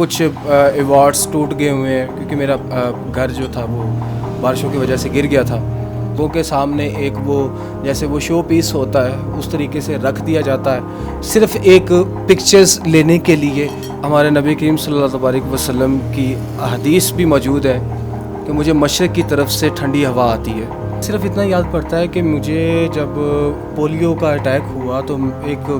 کچھ ایوارڈس ٹوٹ گئے ہوئے ہیں کیونکہ میرا گھر جو تھا وہ بارشوں کی وجہ سے گر گیا تھا. لوگوں کے سامنے ایک وہ جیسے وہ شو پیس ہوتا ہے اس طریقے سے رکھ دیا جاتا ہے صرف ایک پکچرز لینے کے لیے. ہمارے نبی کریم صلی اللہ تبارک وسلم کی حدیث بھی موجود ہے کہ مجھے مشرق کی طرف سے ٹھنڈی ہوا آتی ہے. صرف اتنا یاد پڑتا ہے کہ مجھے جب پولیو کا اٹیک ہوا تو ایک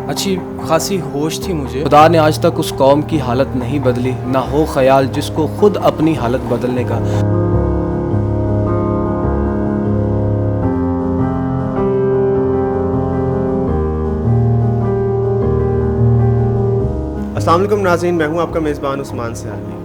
اچھی خاصی ہوش تھی مجھے. خدا نے آج تک اس قوم کی حالت نہیں بدلی، نہ ہو خیال جس کو خود اپنی حالت بدلنے کا. السلام علیکم ناظرین، میں ہوں آپ کا میزبان عثمان سیالوی.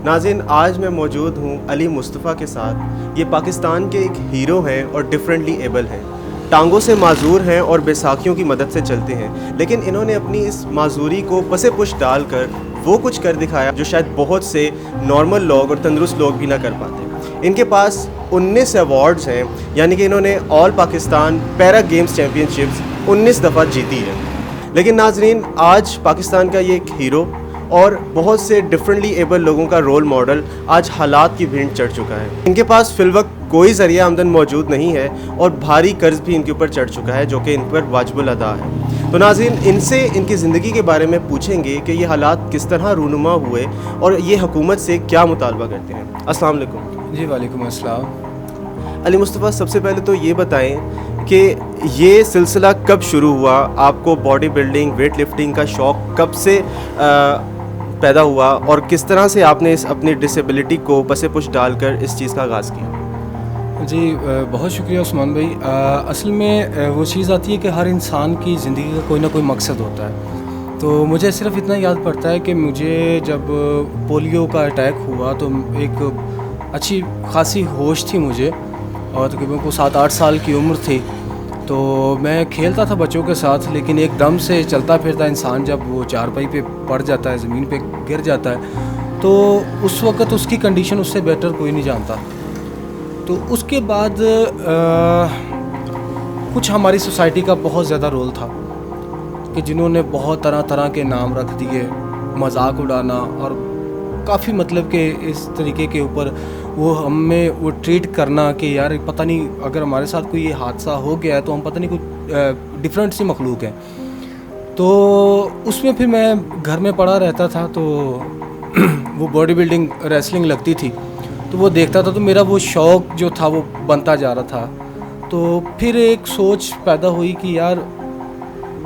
ناظرین، آج میں موجود ہوں علی مصطفیٰ کے ساتھ. یہ پاکستان کے ایک ہیرو ہیں اور ڈفرینٹلی ایبل ہیں. ٹانگوں سے معذور ہیں اور بیساکھیوں کی مدد سے چلتے ہیں، لیکن انہوں نے اپنی اس معذوری کو پس پش ڈال کر وہ کچھ کر دکھایا جو شاید بہت سے نارمل لوگ اور تندرست لوگ بھی نہ کر پاتے. ان کے پاس 19 ایوارڈز ہیں، یعنی کہ انہوں نے آل پاکستان پیرا گیمز چیمپئن شپس 19 دفعہ جیتی ہے. لیکن ناظرین، آج پاکستان کا یہ ایک ہیرو اور بہت سے ڈفرینٹلی ایبل لوگوں کا رول ماڈل آج حالات کی بھینٹ چڑھ چکا ہے. ان کے پاس فی الوقت کوئی ذریعہ آمدن موجود نہیں ہے اور بھاری قرض بھی ان کے اوپر چڑھ چکا ہے جو کہ ان پر واجب الادا ہے. تو ناظرین، ان سے ان کی زندگی کے بارے میں پوچھیں گے کہ یہ حالات کس طرح رونما ہوئے اور یہ حکومت سے کیا مطالبہ کرتے ہیں. السلام علیکم. جی وعلیکم السلام. علی مصطفیٰ، سب سے پہلے تو یہ بتائیں کہ یہ سلسلہ کب شروع ہوا؟ آپ کو باڈی بلڈنگ، ویٹ لفٹنگ کا شوق کب سے پیدا ہوا اور کس طرح سے آپ نے اپنی ڈسیبلٹی کو پس پش ڈال کر اس چیز کا آغاز کیا؟ جی بہت شکریہ عثمان بھائی. اصل میں وہ چیز آتی ہے کہ ہر انسان کی زندگی کا کوئی نہ کوئی مقصد ہوتا ہے. تو مجھے صرف اتنا یاد پڑتا ہے کہ مجھے جب پولیو کا اٹیک ہوا تو ایک اچھی خاصی ہوش تھی مجھے اور تقریباً کو 7-8 سال کی عمر تھی. تو میں کھیلتا تھا بچوں کے ساتھ، لیکن ایک دم سے چلتا پھرتا انسان جب وہ چارپائی پہ پڑ جاتا ہے، زمین پہ گر جاتا ہے، تو اس وقت اس کی کنڈیشن اس سے بیٹر کوئی نہیں جانتا. تو اس کے بعد کچھ ہماری سوسائٹی کا بہت زیادہ رول تھا کہ جنہوں نے بہت طرح طرح کے نام رکھ دیے، مذاق اڑانا اور کافی مطلب کہ اس طریقے کے اوپر وہ ہمیں وہ ٹریٹ کرنا کہ یار پتہ نہیں اگر ہمارے ساتھ کوئی یہ حادثہ ہو گیا ہے تو ہم پتہ نہیں کچھ ڈفرینٹ سی مخلوق ہیں. تو اس میں پھر میں گھر میں پڑا رہتا تھا تو وہ باڈی بلڈنگ ریسلنگ لگتی تھی تو وہ دیکھتا تھا، تو میرا وہ شوق جو تھا وہ بنتا جا رہا تھا. تو پھر ایک سوچ پیدا ہوئی کہ یار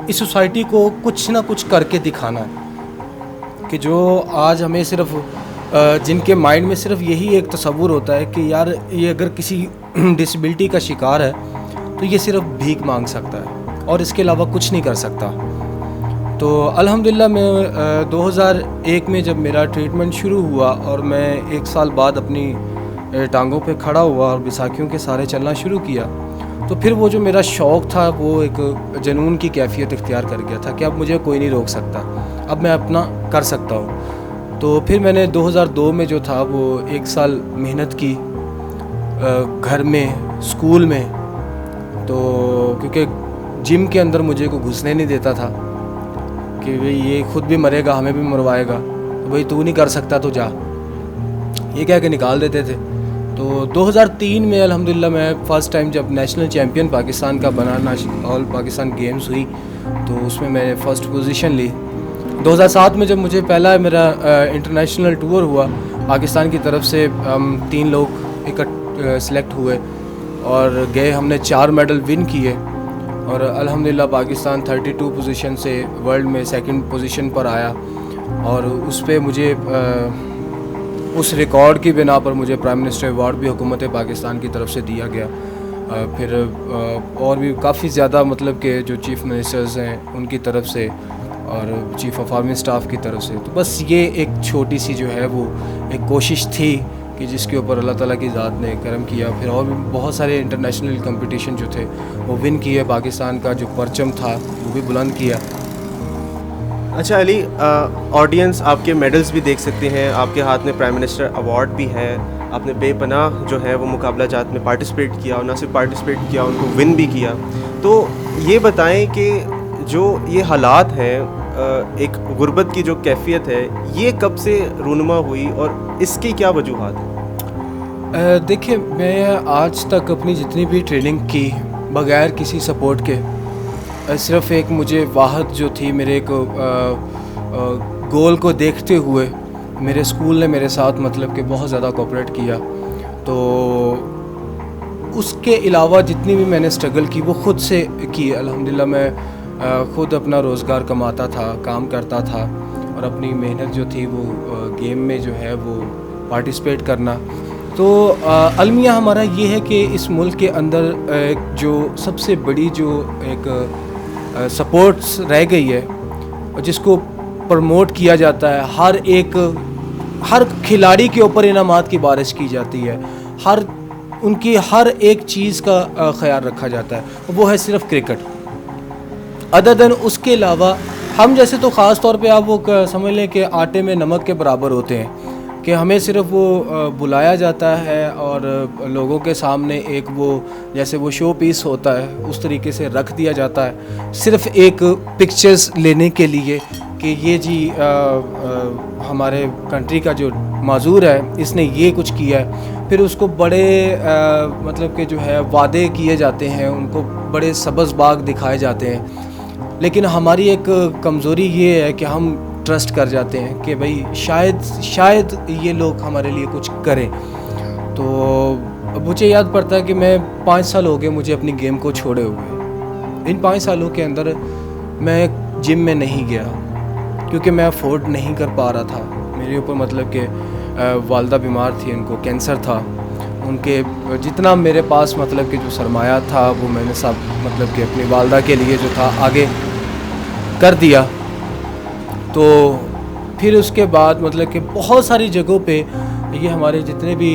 اس سوسائٹی کو کچھ نہ کچھ کر کے دکھانا ہے کہ جو آج ہمیں صرف جن کے مائنڈ میں صرف یہی ایک تصور ہوتا ہے کہ یار یہ اگر کسی ڈسیبلٹی کا شکار ہے تو یہ صرف بھیک مانگ سکتا ہے اور اس کے علاوہ کچھ نہیں کر سکتا. تو الحمدللہ میں 2001 میں جب میرا ٹریٹمنٹ شروع ہوا اور میں 1 سال بعد اپنی ٹانگوں پہ کھڑا ہوا اور بیساکھیوں کے سارے چلنا شروع کیا، تو پھر وہ جو میرا شوق تھا وہ ایک جنون کی کیفیت اختیار کر گیا تھا کہ اب مجھے کوئی نہیں روک سکتا، اب میں اپنا کر سکتا ہوں. تو پھر میں نے 2002 میں جو تھا وہ 1 سال محنت کی گھر میں، اسکول میں. تو کیونکہ جم کے اندر مجھے کوئی گھسنے نہیں دیتا تھا کہ بھئی یہ خود بھی مرے گا ہمیں بھی مروائے گا، تو بھئی تو نہیں کر سکتا تو جا، یہ کہہ کے نکال دیتے تھے. تو 2003 میں الحمدللہ میں فرسٹ ٹائم جب نیشنل چیمپئن پاکستان کا بنا، آل پاکستان گیمز ہوئی تو اس میں نے فرسٹ پوزیشن لی. 2007 میں جب مجھے پہلا میرا انٹرنیشنل ٹور ہوا پاکستان کی طرف سے، ہم 3 لوگ سلیکٹ ہوئے اور گئے، ہم نے 4 میڈل ون کیے اور الحمدللہ پاکستان 32 پوزیشن سے ورلڈ میں 2nd پوزیشن پر آیا. اور اس پہ مجھے اس ریکارڈ کی بنا پر مجھے پرائم منسٹر ایوارڈ بھی حکومت پاکستان کی طرف سے دیا گیا. پھر اور بھی کافی زیادہ مطلب کہ جو چیف منسٹرز ہیں ان کی طرف سے اور چیف آف آرمی اسٹاف کی طرف سے. تو بس یہ ایک چھوٹی سی جو ہے وہ ایک کوشش تھی کہ جس کے اوپر اللہ تعالیٰ کی ذات نے کرم کیا. پھر اور بھی بہت سارے انٹرنیشنل کمپٹیشن جو تھے وہ ون کیے، پاکستان کا جو پرچم تھا وہ بھی بلند کیا. اچھا علی، آڈینس آپ کے میڈلز بھی دیکھ سکتے ہیں، آپ کے ہاتھ میں پرائم منسٹر ایوارڈ بھی ہے، آپ نے بے پناہ جو ہے وہ مقابلہ جات میں پارٹیسپیٹ کیا اور نہ صرف پارٹیسپیٹ کیا، ان کو ون بھی کیا. تو یہ بتائیں کہ جو یہ حالات ہیں ایک غربت کی جو کیفیت ہے یہ کب سے رونما ہوئی اور اس کی کیا وجوہات ہیں؟ دیکھیں میں آج تک اپنی جتنی بھی ٹریننگ کی بغیر کسی سپورٹ کے، صرف ایک مجھے واحد جو تھی میرے ایک گول کو دیکھتے ہوئے میرے اسکول نے میرے ساتھ مطلب کہ بہت زیادہ کوآپریٹ کیا، تو اس کے علاوہ جتنی بھی میں نے اسٹرگل کی وہ خود سے کی. الحمدللہ میں خود اپنا روزگار کماتا تھا، کام کرتا تھا، اور اپنی محنت جو تھی وہ گیم میں جو ہے وہ پارٹیسپیٹ کرنا. تو المیہ ہمارا یہ ہے کہ اس ملک کے اندر جو سب سے بڑی جو ایک سپورٹس رہ گئی ہے جس کو پروموٹ کیا جاتا ہے، ہر کھلاڑی کے اوپر انعامات کی بارش کی جاتی ہے، ان کی ہر ایک چیز کا خیال رکھا جاتا ہے، وہ ہے صرف کرکٹ. عدداً اس کے علاوہ ہم جیسے تو خاص طور پہ آپ وہ سمجھ لیں کہ آٹے میں نمک کے برابر ہوتے ہیں کہ ہمیں صرف وہ بلایا جاتا ہے اور لوگوں کے سامنے ایک وہ جیسے وہ شو پیس ہوتا ہے اس طریقے سے رکھ دیا جاتا ہے صرف ایک پکچرز لینے کے لیے کہ یہ جی ہمارے کنٹری کا جو معذور ہے اس نے یہ کچھ کیا ہے. پھر اس کو بڑے مطلب کہ جو ہے وعدے کیے جاتے ہیں، ان کو بڑے سبز باغ دکھائے جاتے ہیں، لیکن ہماری ایک کمزوری یہ ہے کہ ہم ٹرسٹ کر جاتے ہیں کہ بھئی شاید یہ لوگ ہمارے لیے کچھ کریں. تو مجھے یاد پڑتا ہے کہ میں 5 سال ہو گئے مجھے اپنی گیم کو چھوڑے ہوئے. ان 5 سالوں کے اندر میں جم میں نہیں گیا کیونکہ میں افورڈ نہیں کر پا رہا تھا. میرے اوپر مطلب کہ والدہ بیمار تھی، ان کو کینسر تھا، ان کے جتنا میرے پاس مطلب کہ جو سرمایہ تھا وہ میں نے سب مطلب کہ اپنی والدہ کے لیے جو تھا آگے کر دیا. تو پھر اس کے بعد مطلب کہ بہت ساری جگہوں پہ یہ ہمارے جتنے بھی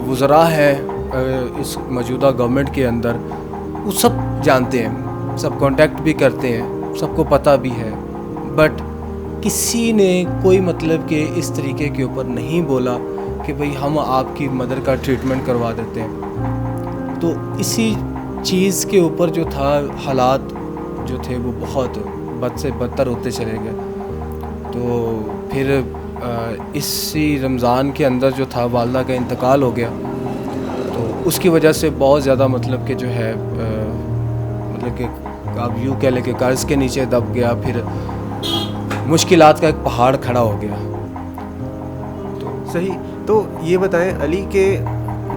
وزراء ہیں اس موجودہ گورنمنٹ کے اندر وہ سب جانتے ہیں، سب کانٹیکٹ بھی کرتے ہیں، سب کو پتہ بھی ہے، بٹ کسی نے کوئی مطلب کہ اس طریقے کے اوپر نہیں بولا کہ بھئی ہم آپ کی مدر کا ٹریٹمنٹ کروا دیتے ہیں. تو اسی چیز کے اوپر جو تھا حالات جو تھے وہ بہت بد سے بدتر ہوتے چلے گئے. تو پھر اسی رمضان کے اندر جو تھا والدہ کا انتقال ہو گیا، تو اس کی وجہ سے بہت زیادہ مطلب کہ جو ہے مطلب کہ آپ یوں کہہ لیں کہ قرض کے نیچے دب گیا، پھر مشکلات کا ایک پہاڑ کھڑا ہو گیا. تو صحیح. تو یہ بتائیں علی کہ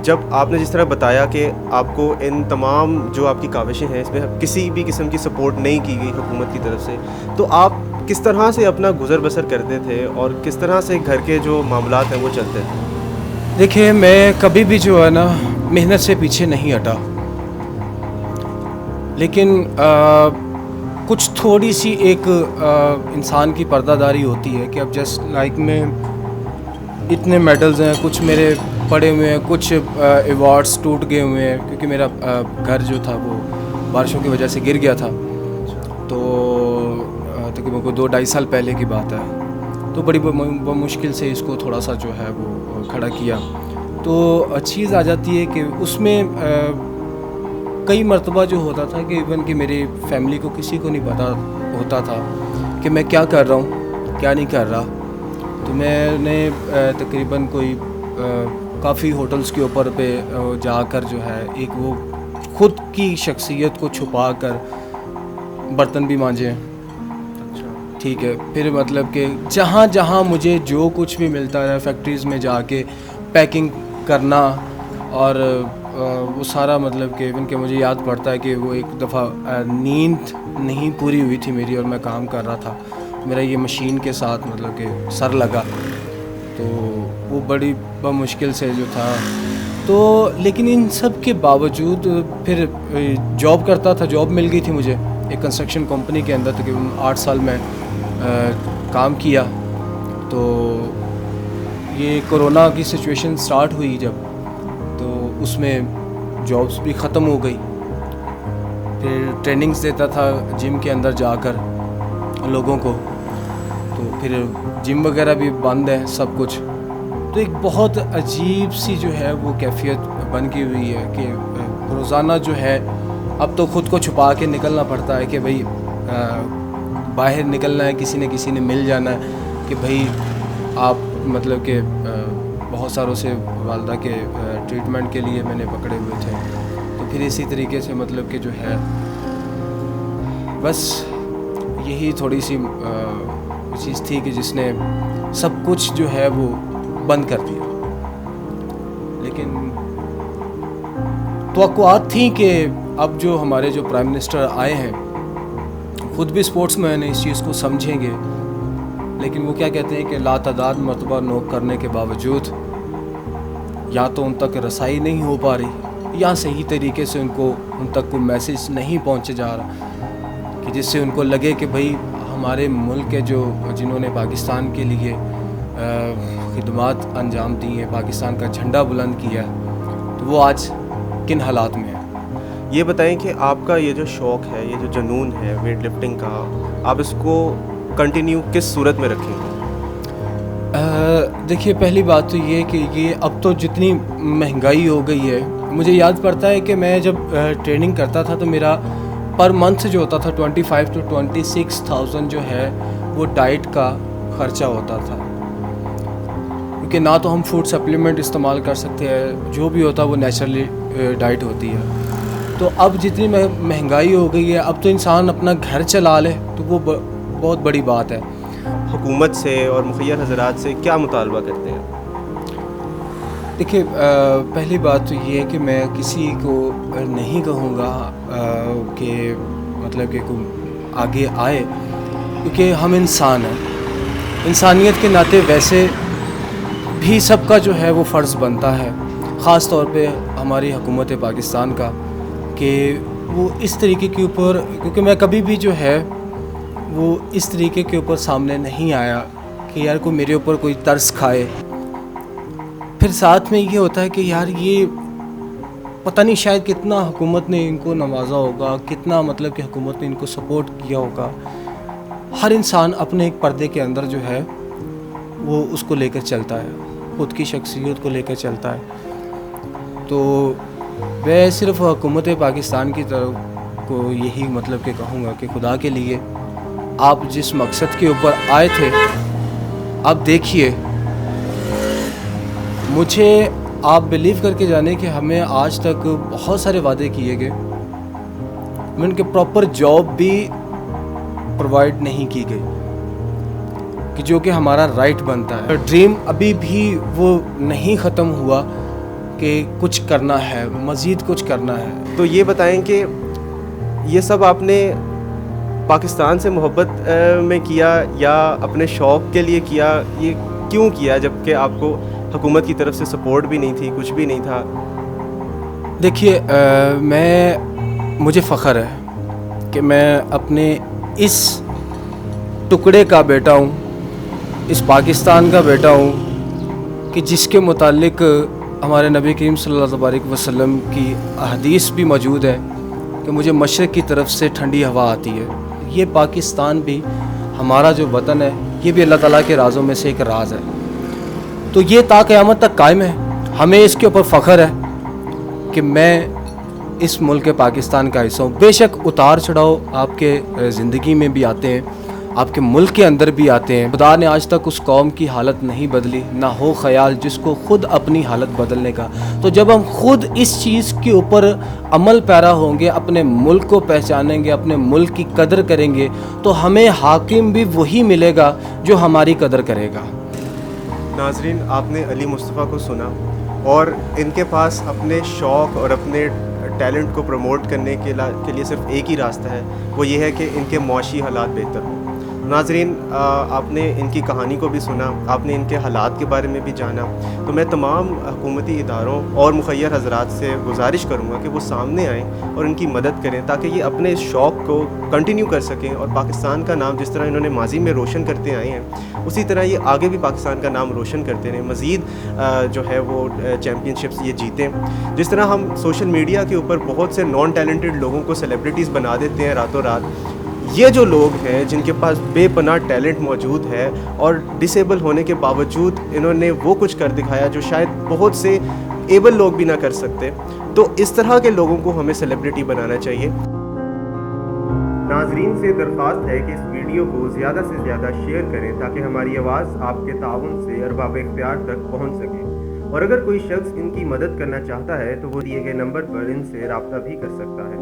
جب آپ نے جس طرح بتایا کہ آپ کو ان تمام جو آپ کی کاوشیں ہیں اس میں کسی بھی قسم کی سپورٹ نہیں کی گئی حکومت کی طرف سے، تو آپ کس طرح سے اپنا گزر بسر کرتے تھے اور کس طرح سے گھر کے جو معاملات ہیں وہ چلتے تھے؟ دیکھیں میں کبھی بھی جو ہے نا محنت سے پیچھے نہیں ہٹا، لیکن کچھ تھوڑی سی ایک انسان کی پردہ داری ہوتی ہے کہ اب جسٹ لائک میں اتنے میڈلز ہیں، کچھ میرے پڑے ہوئے ہیں، کچھ ایوارڈز ٹوٹ گئے ہوئے ہیں کیونکہ میرا گھر جو تھا وہ بارشوں کی وجہ سے گر گیا تھا. تو تقریباً کو 2-2.5 سال پہلے کی بات ہے. تو بڑی مشکل سے اس کو تھوڑا سا جو ہے وہ کھڑا کیا. تو چیز آ جاتی ہے کہ اس میں کئی مرتبہ جو ہوتا تھا کہ ایون کہ میری فیملی کو کسی کو نہیں پتہ ہوتا تھا کہ میں کیا کر رہا ہوں کیا نہیں کر رہا. تو میں نے تقریباً کوئی کافی ہوٹلز کے اوپر پہ جا کر جو ہے ایک وہ خود کی شخصیت کو چھپا کر برتن بھی مانجے، ٹھیک ہے، پھر مطلب کہ جہاں جہاں مجھے جو کچھ بھی ملتا ہے فیکٹریز میں جا کے پیکنگ کرنا، اور وہ سارا مطلب کہ ایون کہ مجھے یاد پڑتا ہے کہ وہ ایک دفعہ نیند نہیں پوری ہوئی تھی میری اور میں کام کر رہا تھا، میرا یہ مشین کے ساتھ مطلب کہ سر لگا، تو وہ بڑی مشکل سے جو تھا. تو لیکن ان سب کے باوجود پھر جاب کرتا تھا، جاب مل گئی تھی مجھے ایک کنسٹرکشن کمپنی کے اندر. تقریباً 8 سال میں کام کیا. تو یہ کورونا کی سچویشن سٹارٹ ہوئی جب، تو اس میں جابس بھی ختم ہو گئی. پھر ٹریننگز دیتا تھا جم کے اندر جا کر لوگوں کو، تو پھر جم وغیرہ بھی بند ہے سب کچھ. تو ایک بہت عجیب سی جو ہے وہ کیفیت بن کی ہوئی ہے کہ روزانہ جو ہے اب تو خود کو چھپا کے نکلنا پڑتا ہے کہ بھئی باہر نکلنا ہے کسی نے مل جانا ہے کہ بھائی آپ مطلب کہ بہت ساروں سے والدہ کے ٹریٹمنٹ کے لیے میں نے پکڑے ہوئے تھے. تو پھر اسی طریقے سے مطلب کہ جو ہے بس یہی تھوڑی سی چیز تھی کہ جس نے سب کچھ جو ہے وہ بند کر دیا. لیکن توقعات تھیں کہ اب جو ہمارے جو پرائم منسٹر آئے ہیں خود بھی سپورٹس مین ہیں, اس چیز کو سمجھیں گے. لیکن وہ کیا کہتے ہیں کہ لاتعداد مرتبہ نوک کرنے کے باوجود یا تو ان تک رسائی نہیں ہو پا رہی یا صحیح طریقے سے ان تک کوئی میسیج نہیں پہنچے جا رہا کہ جس سے ان کو لگے کہ بھائی ہمارے ملک کے جو جنہوں نے پاکستان کے لیے خدمات انجام دی ہیں, پاکستان کا جھنڈا بلند کیا ہے, تو وہ آج کن حالات میں ہیں. یہ بتائیں کہ آپ کا یہ جو شوق ہے, یہ جو جنون ہے ویٹ لفٹنگ کا, آپ اس کو کنٹینیو کس صورت میں رکھیں گے؟ دیکھیے پہلی بات تو یہ کہ یہ اب تو جتنی مہنگائی ہو گئی ہے, مجھے یاد پڑتا ہے کہ میں جب ٹریننگ کرتا تھا تو میرا پر منتھ جو ہوتا تھا 25,000 to 26,000 جو ہے وہ ڈائٹ کا خرچہ ہوتا تھا, کیونکہ نہ تو ہم فوڈ سپلیمنٹ استعمال کر سکتے ہیں, جو بھی ہوتا وہ نیچرلی ڈائٹ ہوتی ہے. تو اب جتنی مہنگائی ہو گئی ہے اب تو انسان اپنا گھر چلا لے تو وہ بہت بڑی بات ہے. حکومت سے اور مخیر حضرات سے کیا مطالبہ کرتے ہیں؟ دیکھیے پہلی بات تو یہ ہے کہ میں کسی کو نہیں کہوں گا کہ مطلب کہ کوئی آگے آئے, کیونکہ ہم انسان ہیں. انسانیت کے ناطے ویسے بھی سب کا جو ہے وہ فرض بنتا ہے, خاص طور پہ ہماری حکومت پاکستان کا, کہ وہ اس طریقے کے اوپر, کیونکہ میں کبھی بھی جو ہے وہ اس طریقے کے اوپر سامنے نہیں آیا کہ یار کوئی میرے اوپر کوئی ترس کھائے. پھر ساتھ میں یہ ہوتا ہے کہ یار یہ پتہ نہیں شاید کتنا حکومت نے ان کو نوازا ہوگا, کتنا مطلب کہ حکومت نے ان کو سپورٹ کیا ہوگا. ہر انسان اپنے ایک پردے کے اندر جو ہے وہ اس کو لے کر چلتا ہے, خود کی شخصیت کو لے کر چلتا ہے. تو میں صرف حکومت پاکستان کی طرف کو یہی مطلب کہ کہوں گا کہ خدا کے لیے آپ جس مقصد کے اوپر آئے تھے آپ دیکھیے. مجھے آپ بلیو کر کے جانے کہ ہمیں آج تک بہت سارے وعدے کیے گئے, میں ان کے پراپر جاب بھی پرووائڈ نہیں کی گئی کہ جو کہ ہمارا رائٹ بنتا ہے. ڈریم ابھی بھی وہ نہیں ختم ہوا کہ کچھ کرنا ہے, مزید کچھ کرنا ہے. تو یہ بتائیں کہ یہ سب آپ نے پاکستان سے محبت میں کیا یا اپنے شوق کے لیے کیا؟ یہ کیوں کیا جب کہ آپ کو حکومت کی طرف سے سپورٹ بھی نہیں تھی, کچھ بھی نہیں تھا؟ دیکھیے مجھے فخر ہے کہ میں اپنے اس ٹکڑے کا بیٹا ہوں, اس پاکستان کا بیٹا ہوں کہ جس کے متعلق ہمارے نبی کریم صلی اللہ تبارک وسلم کی احادیث بھی موجود ہے کہ مجھے مشرق کی طرف سے ٹھنڈی ہوا آتی ہے. یہ پاکستان بھی ہمارا جو وطن ہے یہ بھی اللہ تعالیٰ کے رازوں میں سے ایک راز ہے. تو یہ تا قیامت تک قائم ہے. ہمیں اس کے اوپر فخر ہے کہ میں اس ملک پاکستان کا حصہ ہوں. بے شک اتار چڑھاؤ آپ کے زندگی میں بھی آتے ہیں, آپ کے ملک کے اندر بھی آتے ہیں. خدا نے آج تک اس قوم کی حالت نہیں بدلی, نہ ہو خیال جس کو خود اپنی حالت بدلنے کا. تو جب ہم خود اس چیز کے اوپر عمل پیرا ہوں گے, اپنے ملک کو پہچانیں گے, اپنے ملک کی قدر کریں گے, تو ہمیں حاکم بھی وہی ملے گا جو ہماری قدر کرے گا. ناظرین, آپ نے علی مصطفیٰ کو سنا اور ان کے پاس اپنے شوق اور اپنے ٹیلنٹ کو پروموٹ کرنے کے لیے صرف ایک ہی راستہ ہے, وہ یہ ہے کہ ان کے معاشی حالات بہتر ہوں. ناظرین, آپ نے ان کی کہانی کو بھی سنا, آپ نے ان کے حالات کے بارے میں بھی جانا. تو میں تمام حکومتی اداروں اور مخیر حضرات سے گزارش کروں گا کہ وہ سامنے آئیں اور ان کی مدد کریں تاکہ یہ اپنے شوق کو کنٹینیو کر سکیں اور پاکستان کا نام جس طرح انہوں نے ماضی میں روشن کرتے آئے ہیں اسی طرح یہ آگے بھی پاکستان کا نام روشن کرتے رہیں, مزید جو ہے وہ چیمپئن شپس یہ جیتیں. جس طرح ہم سوشل میڈیا کے اوپر بہت سے نان ٹیلنٹڈ لوگوں کو سیلیبریٹیز بنا دیتے ہیں راتوں رات, یہ جو لوگ ہیں جن کے پاس بے پناہ ٹیلنٹ موجود ہے اور ڈسیبل ہونے کے باوجود انہوں نے وہ کچھ کر دکھایا جو شاید بہت سے ایبل لوگ بھی نہ کر سکتے, تو اس طرح کے لوگوں کو ہمیں سیلیبریٹی بنانا چاہیے. ناظرین سے درخواست ہے کہ اس ویڈیو کو زیادہ سے زیادہ شیئر کریں تاکہ ہماری آواز آپ کے تعاون سے ارباب اختیار تک پہنچ سکے، اور اگر کوئی شخص ان کی مدد کرنا چاہتا ہے تو وہ دیے گئے نمبر پر ان سے رابطہ بھی کر سکتا ہے۔